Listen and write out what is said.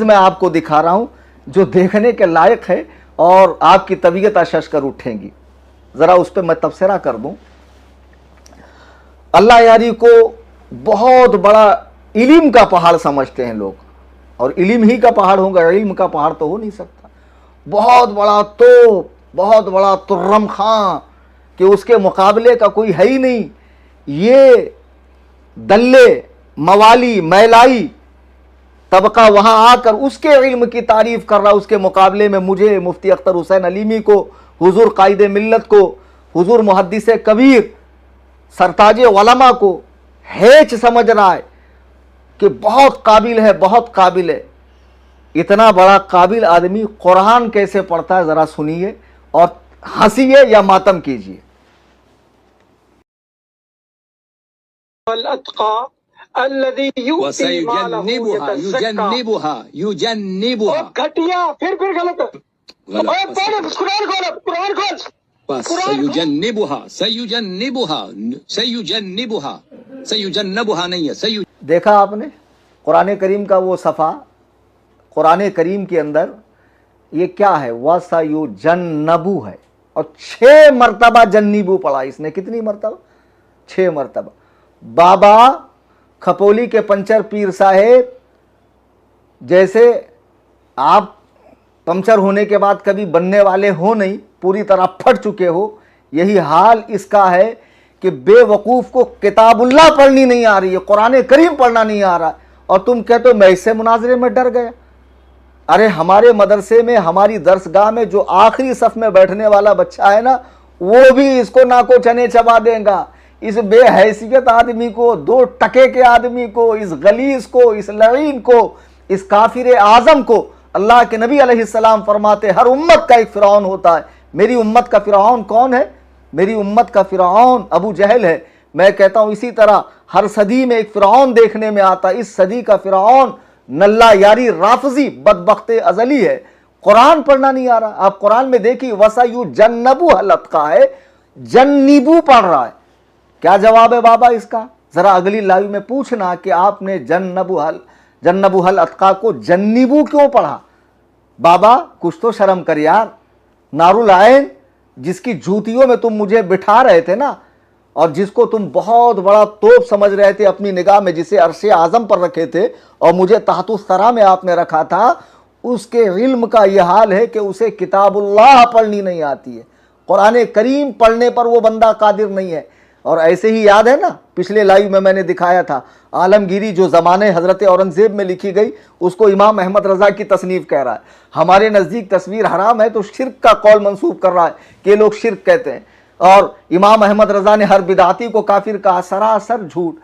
मैं आपको दिखा रहा हूं जो देखने के लायक है और आपकी तबीयत अशश कर उठेंगी। जरा उस पर मैं तबसरा कर दूं। अल्लाह यारी को बहुत बड़ा इल्म का पहाड़ समझते हैं लोग, और इल्म ही का पहाड़ होगा, इल्म का पहाड़ तो हो नहीं सकता। बहुत बड़ा तो बहुत बड़ा तुर्रम खां कि उसके मुकाबले का कोई है ही नहीं। ये दल्ले मवाली मैलाई तबका वहां आकर उसके इल्म की तारीफ कर रहा, उसके मुकाबले में मुझे मुफ्ती अख्तर हुसैन अलीमी को, हुजूर कायदे मिल्लत को, हुजूर मुहद्दिस कबीर सरताज उलमा को हेच समझ रहा है कि बहुत काबिल है, बहुत काबिल है। इतना बड़ा काबिल आदमी कुरान कैसे पढ़ता है, जरा सुनिए और हंसिए या मातम कीजिए। युजन्निबुहा घटिया फिर गलत सयुजन्निबुहा नहीं है। देखा आपने कुरान करीम का वो सफ़ा, कुरान करीम के अंदर ये क्या है, वसयुजन्नबु है, और 6 मरतबा जन्निबु पढ़ा इसने। कितनी मरतबा? 6 मरतबा। बाबा खपोली के पंचर पीर साहेब जैसे आप पंचर होने के बाद कभी बनने वाले हो नहीं, पूरी तरह फट चुके हो, यही हाल इसका है कि बेवकूफ़ को किताबुल्लाह पढ़नी नहीं आ रही है, कुरान करीम पढ़ना नहीं आ रहा है, और तुम कहते हो मैं इससे मुनाजरे में डर गया। अरे हमारे मदरसे में, हमारी दरसगाह में जो आखिरी सफ में बैठने वाला बच्चा है ना, वो भी इसको नाको चने चबा देगा। इस बेहैसियत आदमी को, 2 टके के आदमी को, इस गलीस को, इस लईन को, इस काफिर आजम को अल्लाह के नबी अलैहिस्सलाम फरमाते हर उम्मत का एक फिरौन होता है। मेरी उम्मत का फिरौन कौन है? मेरी उम्मत का फिरौन अबू जहल है। मैं कहता हूं इसी तरह हर सदी में एक फिरौन देखने में आता है। इस सदी का फिरौन नल्ला यारी राफजी बदबख्ते अजली है। कुरान पढ़ना नहीं आ रहा। आप कुरान में देखिए वसयुजन्नबु हलतका है, जन्निबू पढ़ रहा है। क्या जवाब है बाबा इसका? जरा अगली लाइव में पूछना कि आपने जन्नबु हल अतका को जन्निबू क्यों पढ़ा। बाबा कुछ तो शर्म कर यार। नारुल आयन जिसकी जूतियों में तुम मुझे बिठा रहे थे ना, और जिसको तुम बहुत बड़ा तोप समझ रहे थे अपनी निगाह में, जिसे अर्शे आजम पर रखे थे और मुझे तहतुस सरा में आपने रखा था, उसके इल्म का यह हाल है कि उसे किताबुल्लाह पढ़नी नहीं आती है। कुरान करीम पढ़ने पर वो बंदा कादिर नहीं है। और ऐसे ही याद है ना, पिछले लाइव में मैंने दिखाया था आलमगीरी जो ज़माने हज़रत औरंगज़ेब में लिखी गई, उसको इमाम अहमद रज़ा की तसनीफ़ कह रहा है। हमारे नज़दीक तस्वीर हराम है तो शिर्क का कौल मंसूब कर रहा है कि ये लोग शिर्क कहते हैं, और इमाम अहमद रज़ा ने हर बिदाती को काफिर कहा। सरासर झूठ।